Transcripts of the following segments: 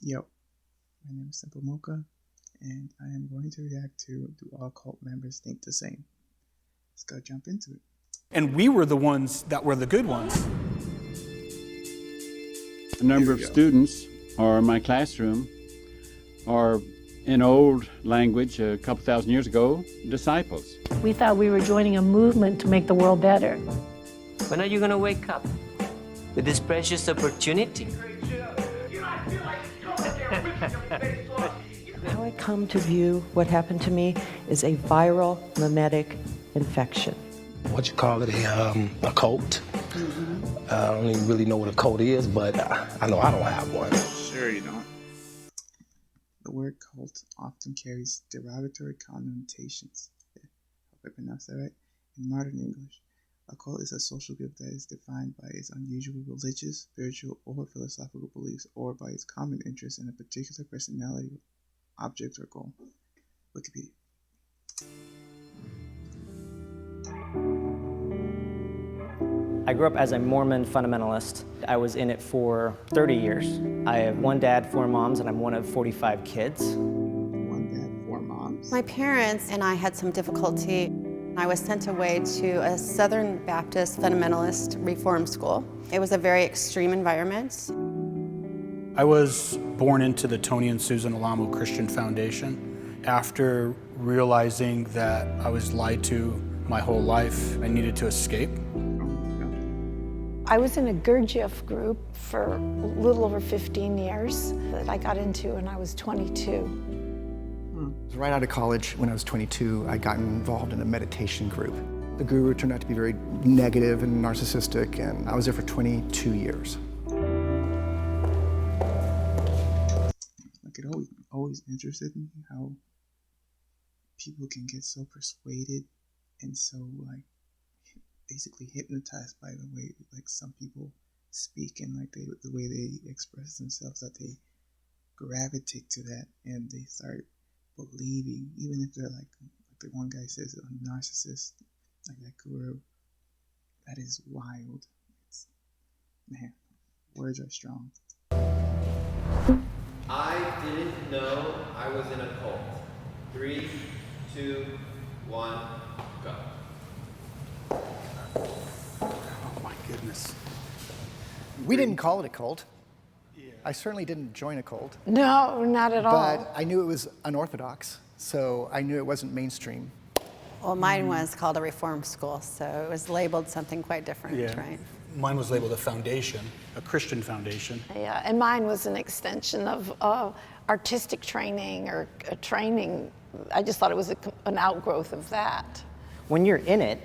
Yo, my name is Simple Mocha, and I am going to react to Do All Cult Members Think the Same? Let's go jump into it. And we were the ones that were the good ones. A number of students are in my classroom are, in old language, a couple thousand years ago, disciples. We thought we were joining a movement to make the world better. When are you going to wake up with this precious opportunity? How I come to view what happened to me is a viral mimetic infection. What you call it, a cult. I don't even really know what a cult is, but I know I don't have one. Sure you don't. The word cult often carries derogatory connotations. Hope I pronounced that right. In modern English, a cult is a social group that is defined by its unusual religious, spiritual, or philosophical beliefs, or by its common interest in a particular personality, object, or goal. Wikipedia. I grew up as a Mormon fundamentalist. I was in it for 30 years. I have one dad, 4 moms, and I'm one of 45 kids. One dad, 4 moms. My parents and I had some difficulty. I was sent away to a Southern Baptist fundamentalist reform school. It was a very extreme environment. I was born into the Tony and Susan Alamo Christian Foundation. After realizing that I was lied to my whole life, I needed to escape. I was in a Gurdjieff group for a little over 15 years that I got into when I was 22. Right out of college, when I was 22, I got involved in a meditation group. The guru turned out to be very negative and narcissistic, and I was there for 22 years. Like, it always interested me how people can get so persuaded and so, like, basically hypnotized by the way, like, some people speak and, like, the way they express themselves, that they gravitate to that and they start believing, even if they're like the one guy says, a narcissist, like that guru. That is wild. Man, words are strong. I didn't know I was in a cult. 3, 2, 1, go. Oh my goodness. We didn't call it a cult. I certainly didn't join a cult. No, not at all. But I knew it was unorthodox, so I knew it wasn't mainstream. Well, mine was called a reform school, so it was labeled something quite different, right? Mine was labeled a foundation, a Christian foundation. Yeah, and mine was an extension of artistic training or training. I just thought it was an outgrowth of that. When you're in it,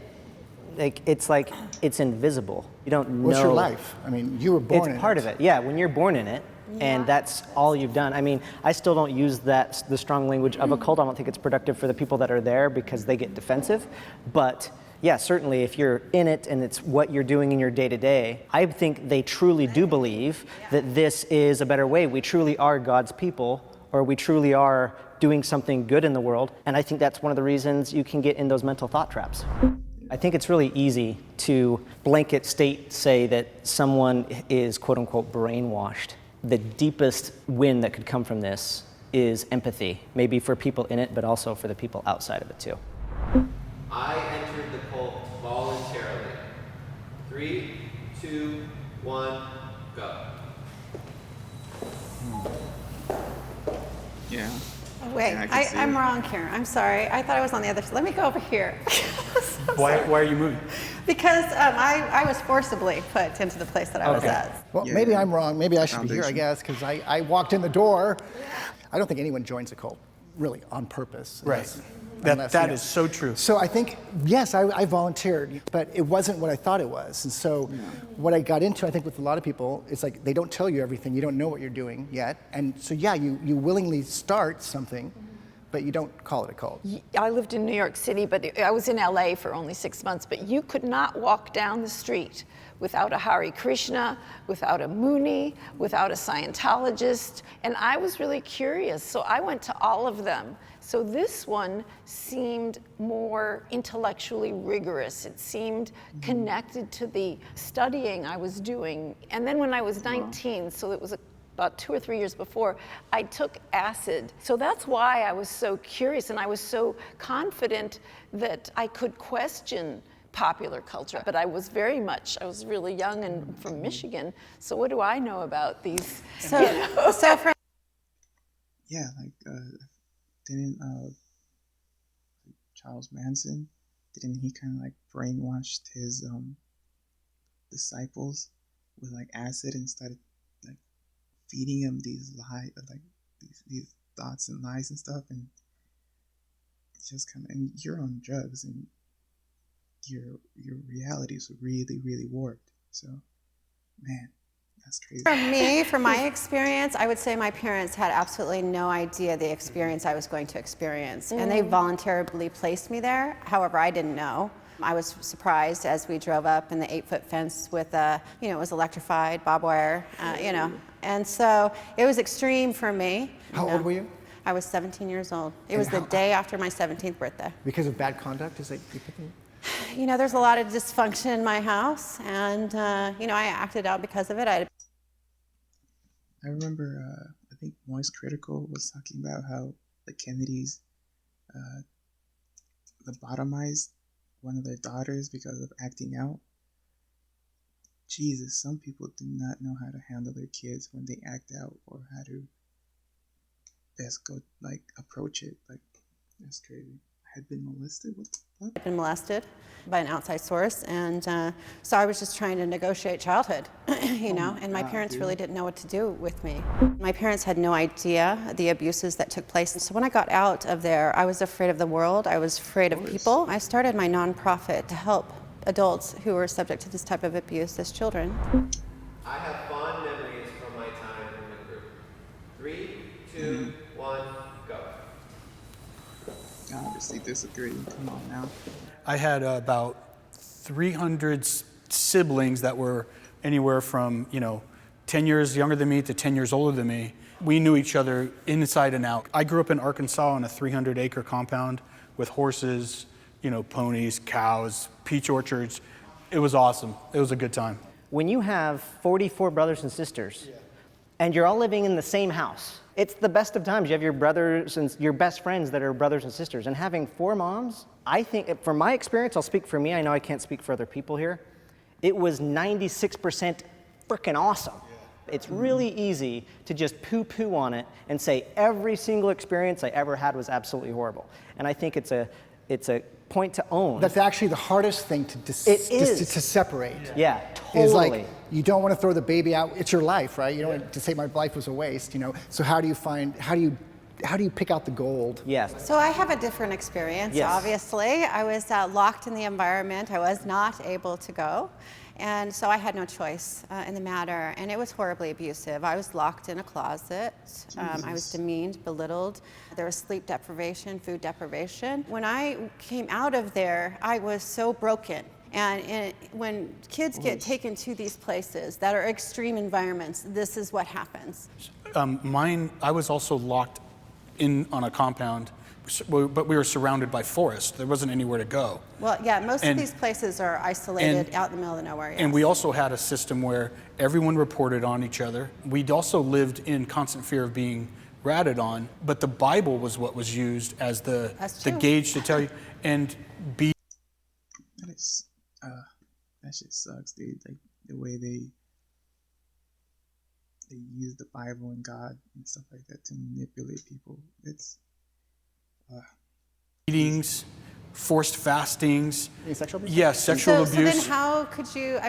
it's invisible. You don't know. What's your life? I mean, you were born in it. It's part of it, yeah, when you're born in it, and that's all you've done. I mean, I still don't use the strong language of a cult. I don't think it's productive for the people that are there because they get defensive. But yeah, certainly if you're in it and it's what you're doing in your day-to-day, I think they truly do believe that this is a better way. We truly are God's people, or we truly are doing something good in the world. And I think that's one of the reasons you can get in those mental thought traps. I think it's really easy to blanket say that someone is quote-unquote brainwashed. The deepest win that could come from this is empathy, maybe for people in it, but also for the people outside of it too. I entered the cult voluntarily. 3, 2, 1, go. Yeah. Wait, Yeah, I'm wrong here. I'm sorry. I thought I was on the other side. Let me go over here. Why are you moving? Because I was forcibly put into the place that I was at. Well, maybe I'm wrong. Maybe I should be here, I guess, because I walked in the door. I don't think anyone joins a cult, really, on purpose. Right. That is so true. So I think, yes, I volunteered, but it wasn't what I thought it was. And so what I got into, I think, with a lot of people, is like they don't tell you everything. You don't know what you're doing yet. And so, yeah, you willingly start something, but you don't call it a cult. I lived in New York City, but I was in LA for only 6 months, but you could not walk down the street without a Hare Krishna, without a Muni, without a Scientologist, and I was really curious, so I went to all of them. So this one seemed more intellectually rigorous. It seemed connected to the studying I was doing. And then when I was 19, so it was about 2 or 3 years before, I took acid. So that's why I was so curious, and I was so confident that I could question popular culture. But I was really young and from Michigan, so what do I know about these? So, Yeah, like, didn't Charles Manson, didn't he kind of like brainwashed his disciples with like acid and started like feeding them these lies, like these thoughts and lies and stuff, and it's just kind of, and you're on drugs and your reality is really, really warped. So, man, that's crazy. For me, from my experience, I would say my parents had absolutely no idea the experience I was going to experience, and they voluntarily placed me there. However, I didn't know. I was surprised as we drove up in the 8-foot fence with, it was electrified, barbed wire, and so it was extreme for me. How old were you? I was 17 years old. It was the day after my 17th birthday. Because of bad conduct? Is that you thinking? There's a lot of dysfunction in my house, and, I acted out because of it. I remember, I think Moist Critical was talking about how the Kennedys lobotomized one of their daughters because of acting out. Jesus, some people do not know how to handle their kids when they act out, or how to best go, like, approach it. Like, that's crazy. I had been molested? What the fuck? I'd been molested by an outside source, and so I was just trying to negotiate childhood, and my parents really didn't know what to do with me. My parents had no idea the abuses that took place. So when I got out of there, I was afraid of the world, I was afraid of people. I started my nonprofit to help adults who were subject to this type of abuse as children. I have fond memories from my time in the group. 3, 2, 1, go. I obviously disagree. Come on now. I had about 300 siblings that were anywhere from, 10 years younger than me to 10 years older than me. We knew each other inside and out. I grew up in Arkansas on a 300-acre compound with horses, ponies, cows, peach orchards. It was awesome. It was a good time. When you have 44 brothers and sisters, and you're all living in the same house, it's the best of times. You have your brothers and your best friends that are brothers and sisters, and having 4 moms, I think, from my experience, I'll speak for me, I know I can't speak for other people here, it was 96% freaking awesome. It's really easy to just poo-poo on it and say every single experience I ever had was absolutely horrible. And I think it's a point to own. That's actually the hardest thing to separate. Yeah, totally. Is like, you don't want to throw the baby out. It's your life, right? You don't want to say my life was a waste, So how do you pick out the gold? Yes. So I have a different experience, yes. Obviously. I was locked in the environment. I was not able to go. And so I had no choice in the matter, and it was horribly abusive. I was locked in a closet. I was demeaned, belittled. There was sleep deprivation, food deprivation. When I came out of there, I was so broken. And when kids get taken to these places that are extreme environments, this is what happens. I was also locked in on a compound, but we were surrounded by forest. There wasn't anywhere to go. Well, yeah, most of these places are isolated out in the middle of nowhere. Yes. And we also had a system where everyone reported on each other. We'd also lived in constant fear of being ratted on, but the Bible was what was used as the gauge to tell you. And that shit sucks, dude. Like, the way they use the Bible and God and stuff like that to manipulate people. It's meetings, forced fastings. Sexual abuse? Yes, sexual abuse. So then how could you,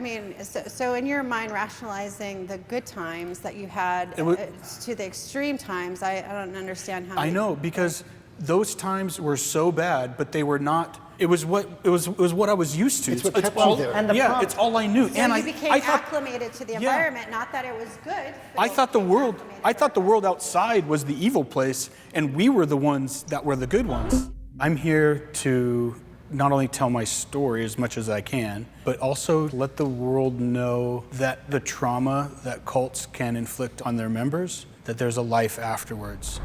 so in your mind, rationalizing the good times that you had to the extreme times, I don't understand how. I know, because those times were so bad, but they were not. It was what I was used to. It's what kept you there. It's all I knew. So and you became acclimated to the environment. Not that it was good. I thought the world outside was the evil place, and we were the ones that were the good ones. I'm here to not only tell my story as much as I can, but also let the world know that the trauma that cults can inflict on their members, that there's a life afterwards.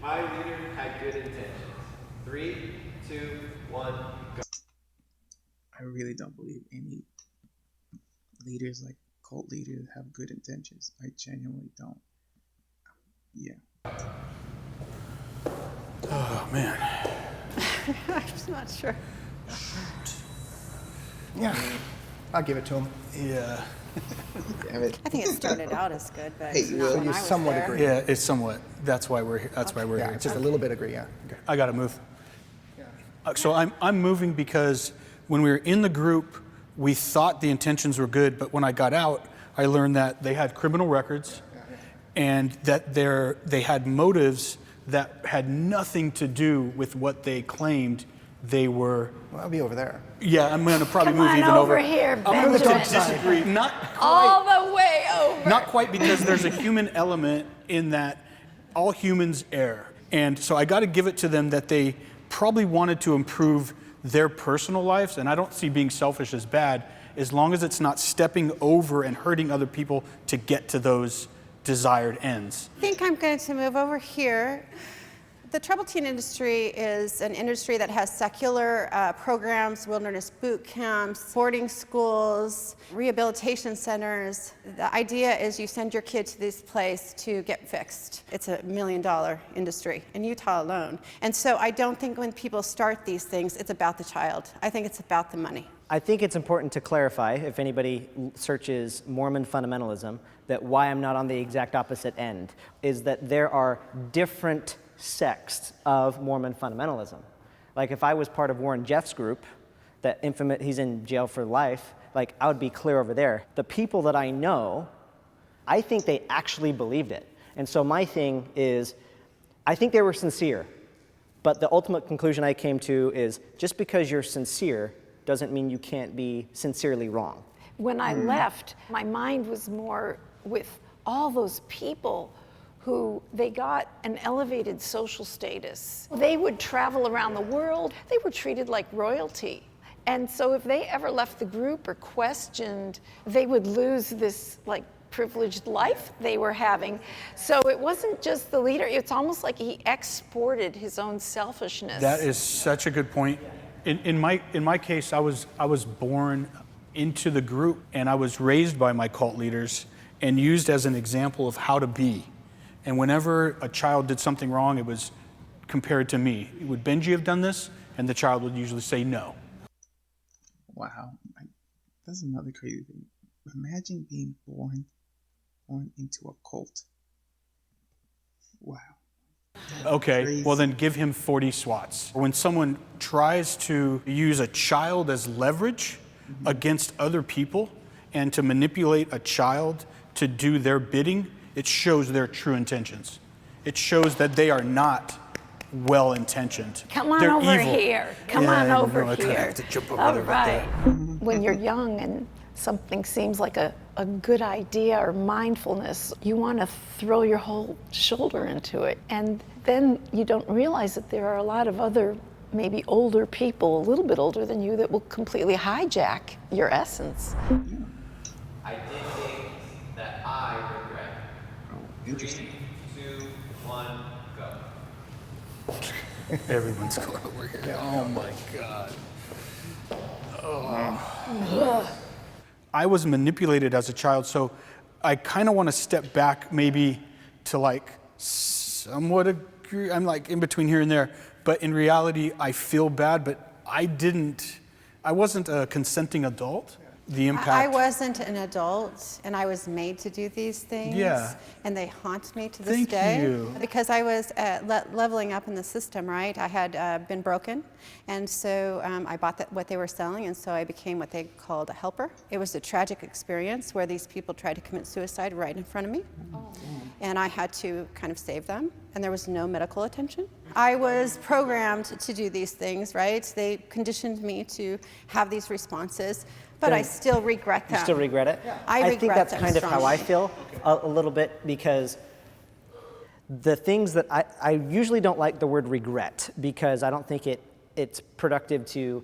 My leader had good intentions. 3, 2, 1, go. I really don't believe any leaders, like cult leaders, have good intentions. I genuinely don't. Yeah. Oh, man. I'm just not sure. Yeah, I'll give it to him. Yeah. Damn it. I think it started out as good, but Hey, it's you not will. when You I was somewhat there. agree. Yeah, it's somewhat. That's why we're here. That's why we're Yeah, here. just a little bit agree, yeah. Okay. I got to move. So I'm moving because when we were in the group, we thought the intentions were good, but when I got out, I learned that they had criminal records and that they had motives that had nothing to do with what they claimed they were. Well, I'll be over there. Yeah, I'm going to probably Come move on even over here, I'm going to Benjamin. disagree. Not All the way over. Not quite, because there's a human element in that all humans err. And so I got to give it to them that they probably wanted to improve their personal lives, and I don't see being selfish as bad, as long as it's not stepping over and hurting other people to get to those desired ends. I think I'm going to move over here. The troubled teen industry is an industry that has secular programs, wilderness boot camps, boarding schools, rehabilitation centers. The idea is you send your kid to this place to get fixed. It's $1 million industry in Utah alone. And so I don't think when people start these things, it's about the child. I think it's about the money. I think it's important to clarify, if anybody searches Mormon fundamentalism, that why I'm not on the exact opposite end is that there are different sects of Mormon fundamentalism. Like if I was part of Warren Jeff's group, that infamous, he's in jail for life, like I would be clear over there. The people that I know, I think they actually believed it. And so my thing is, I think they were sincere, but the ultimate conclusion I came to is just because you're sincere doesn't mean you can't be sincerely wrong. When I left, my mind was more with all those people who they got an elevated social status. They would travel around the world. They were treated like royalty. And so if they ever left the group or questioned, they would lose this like privileged life they were having. So it wasn't just the leader, it's almost like he exported his own selfishness. That is such a good point. In my case, I was born into the group, and I was raised by my cult leaders and used as an example of how to be. And whenever a child did something wrong, it was compared to me. Would Benji have done this? And the child would usually say no. Wow. That's another crazy thing. Imagine being born into a cult. Wow. Okay, Crazy. well then give him 40 swats. When someone tries to use a child as leverage against other people and to manipulate a child to do their bidding, it shows their true intentions. It shows that they are not well-intentioned. Come on They're over evil. here. Come Yeah, on I over know, I kinda here. have to jump over All there right. right When you're young and something seems like a good idea or mindfulness, you want to throw your whole shoulder into it. And then you don't realize that there are a lot of other, maybe older people, a little bit older than you, that will completely hijack your essence. I did things that I regret. Interesting. 3, 2, 1, go. Everyone's going over here. Oh my God. I was manipulated as a child, so I kind of want to step back maybe to like somewhat agree. I'm like in between here and there, but in reality, I feel bad, but I wasn't a consenting adult. The impact. I wasn't an adult, and I was made to do these things. Yeah. And they haunt me to this Thank day. you. Because I was leveling up in the system, right? I had been broken, and so I bought what they were selling, and so I became what they called a helper. It was a tragic experience where these people tried to commit suicide right in front of me. And I had to kind of save them, and there was no medical attention. I was programmed to do these things, right? They conditioned me to have these responses, but I still regret them. You still regret it? Yeah. I think regret that's them kind of how I strongly. feel a little bit, because the things that I usually don't like the word regret, because I don't think it's productive to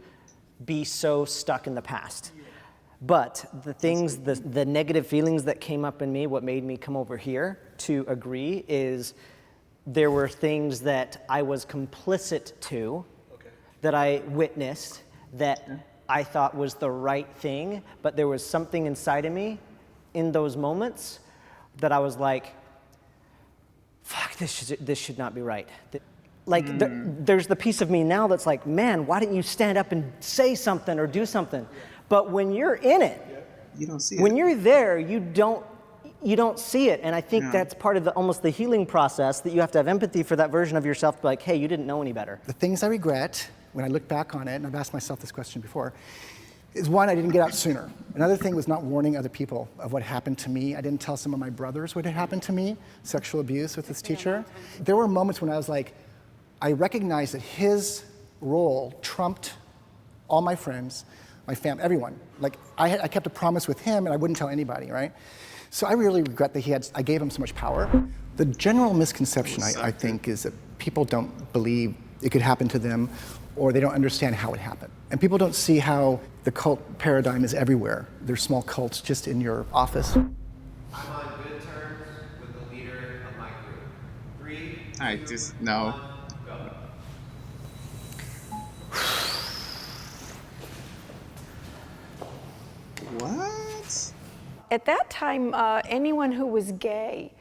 be so stuck in the past. But the things, the negative feelings that came up in me, what made me come over here to agree is there were things that I was complicit to, that I witnessed, that I thought was the right thing, but there was something inside of me in those moments that I was like, fuck, this should not be right. Like, there's the piece of me now that's like, man, why didn't you stand up and say something or do something? But when you're in it, you don't see it. When you're there, you don't see it. And I think that's part of almost the healing process, that you have to have empathy for that version of yourself, like, hey, you didn't know any better. The things I regret when I look back on it, and I've asked myself this question before, is one, I didn't get out sooner. Another thing was not warning other people of what happened to me. I didn't tell some of my brothers what had happened to me, sexual abuse with this teacher. There were moments when I was like, I recognized that his role trumped all my friends, my family, everyone. Like, I kept a promise with him and I wouldn't tell anybody, right? So I really regret that I gave him so much power. The general misconception, I think, is that people don't believe it could happen to them, or they don't understand how it happened. And people don't see how the cult paradigm is everywhere. There's small cults just in your office. I'm on good terms with the leader of my group. 3, 2, I just know. 1, go. What? At that time, anyone who was gay,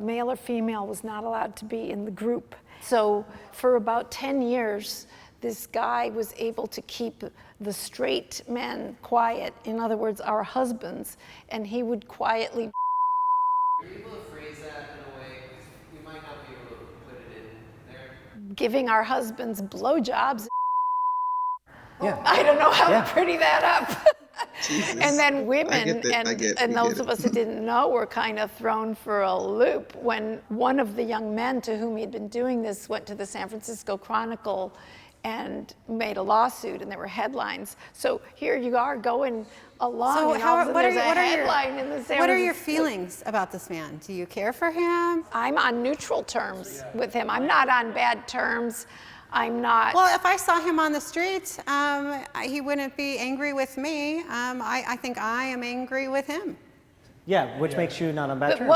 male or female, was not allowed to be in the group. So for about 10 years, this guy was able to keep the straight men quiet, in other words, our husbands, and he would quietly. Are you able to phrase that in a way? We might not be able to put it in there. Giving our husbands blowjobs. Yeah. I don't know how to pretty that up. Jesus. And then women and those of us who didn't know were kind of thrown for a loop when one of the young men to whom he'd been doing this went to the San Francisco Chronicle and made a lawsuit, and there were headlines. So here you are going along, So and all of a sudden there's a what headline in the San what are your Francisco. feelings about this man? Do you care for him? I'm on neutral terms with him. I'm not on bad terms. I'm not. Well, if I saw him on the street, he wouldn't be angry with me. I think I am angry with him. Yeah, which makes you not on bad terms.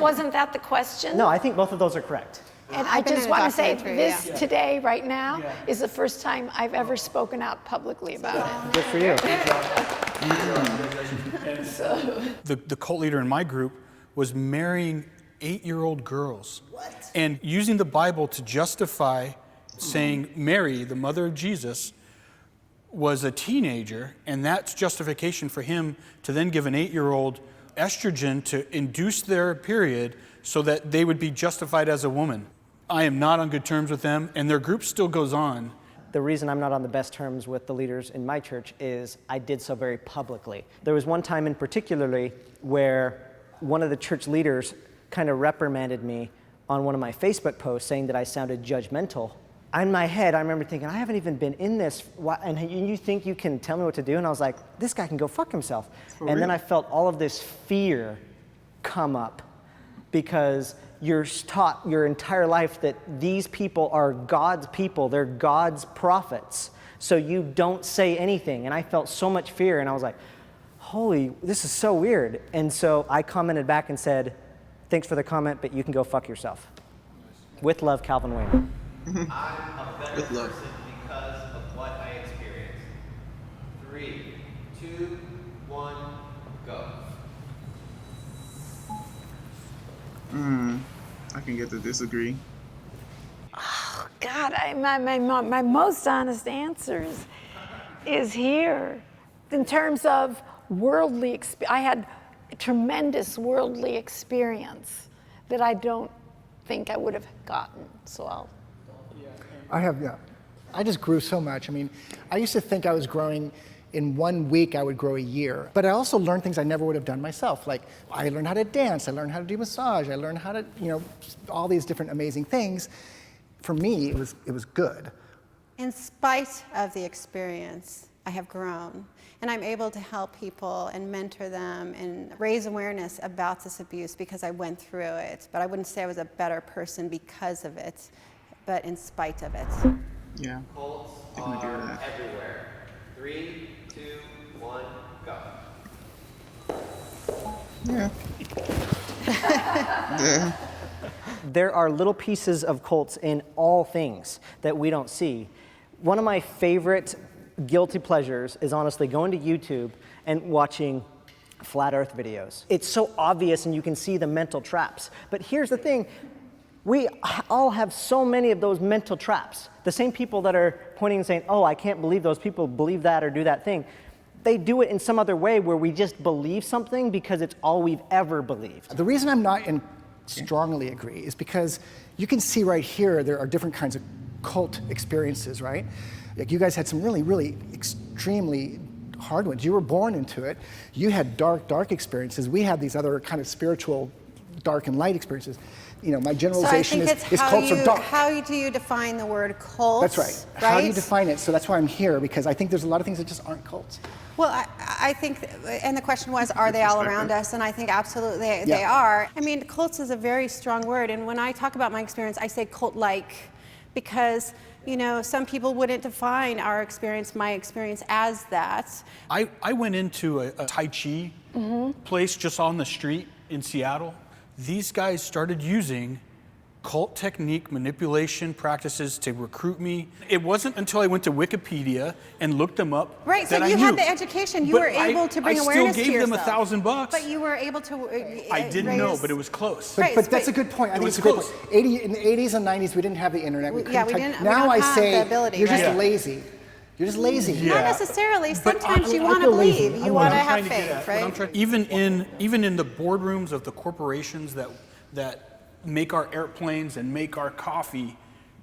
Wasn't that the question? No, I think both of those are correct. And I been just in a want to say documentary, this today, right now, is the first time I've ever spoken out publicly about it. Good for you. The cult leader in my group was marrying 8-year-old girls. What? And using the Bible to justify saying Mary, the mother of Jesus, was a teenager, and that's justification for him to then give an 8-year-old estrogen to induce their period so that they would be justified as a woman. I am not on good terms with them, and their group still goes on. The reason I'm not on the best terms with the leaders in my church is I did so very publicly. There was one time in particularly where one of the church leaders kind of reprimanded me on one of my Facebook posts, saying that I sounded judgmental. In my head, I remember thinking, I haven't even been in this, and you think you can tell me what to do? And I was like, this guy can go fuck himself. And then I felt all of this fear come up, because you're taught your entire life that these people are God's people, they're God's prophets, so you don't say anything. And I felt so much fear, and I was like, holy, this is so weird. And so I commented back and said, thanks for the comment, but you can go fuck yourself. With love, Calvin Wayne. I'm a better person because of what I experienced. 3, 2, 1, go. I can get to disagree. Oh, God, my most honest answer is here. In terms of worldly experience, I had tremendous worldly experience that I don't think I would have gotten, so I just grew so much. I mean, I used to think I was growing. In 1 week, I would grow a year. But I also learned things I never would have done myself. Like, I learned how to dance, I learned how to do massage, I learned how to, all these different amazing things. For me, it was good. In spite of the experience, I have grown. And I'm able to help people and mentor them and raise awareness about this abuse because I went through it. But I wouldn't say I was a better person because of it, but in spite of it. Yeah. Cults I can agree with are that. everywhere. 3, 2, 1, go. Yeah. Yeah. There are little pieces of cults in all things that we don't see. One of my favorite guilty pleasures is honestly going to YouTube and watching flat earth videos. It's so obvious and you can see the mental traps. But here's the thing, We all have so many of those mental traps. The same people that are pointing and saying, oh, I can't believe those people believe that or do that thing, they do it in some other way where we just believe something because it's all we've ever believed. The reason I'm not in strongly agree is because you can see right here there are different kinds of cult experiences, right? Like you guys had some really, really extremely hard ones. You were born into it. You had dark, dark experiences. We had these other kind of spiritual dark and light experiences. You know, my generalization is cults are dark. How do you define the word cult? That's right. How do you define it? So that's why I'm here, because I think there's a lot of things that just aren't cults. Well, I think, and the question was, are they all around us? And I think absolutely they are. I mean, cults is a very strong word, and when I talk about my experience, I say cult-like, because, you know, some people wouldn't define our experience, my experience, as that. I went into a Tai Chi place just on the street in Seattle. These guys started using cult technique manipulation practices to recruit me. It wasn't until I went to Wikipedia and looked them up right, that so I you knew. had the education. You But were able to bring awareness to yourself. I still gave them $1,000. But you were able to I didn't know, but it was close. But that's a good point. I think it's a good point. In the 80s and 90s, we didn't have the internet. We yeah, we didn't. Now we don't I have say the ability, you're just right? lazy. You're just lazy. Yeah. Not necessarily. But Sometimes you I want to feel lazy. believe. You want to have What faith, I'm right? trying- even in the boardrooms of the corporations that make our airplanes and make our coffee,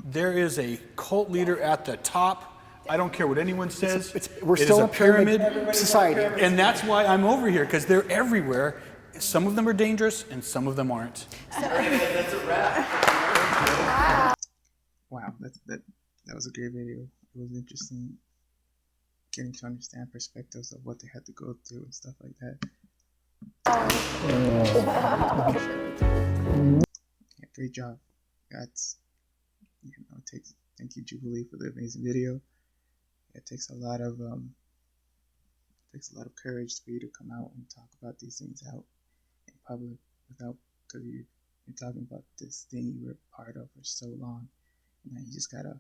there is a cult leader at the top. I don't care what anyone says. We're It is still a a pyramid society. And that's why I'm over here, because they're everywhere. Some of them are dangerous and some of them aren't. That's a wrap. Wow, that was a great video. It was interesting getting to understand perspectives of what they had to go through and stuff like that. Yeah, great job. That's, you know, it takes, thank you, Jubilee, for the amazing video. It takes a lot of courage for you to come out and talk about these things out in public without, because you're talking about this thing you were part of for so long. And then you just gotta,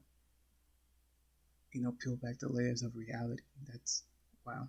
you know, peel back the layers of reality. That's, wow.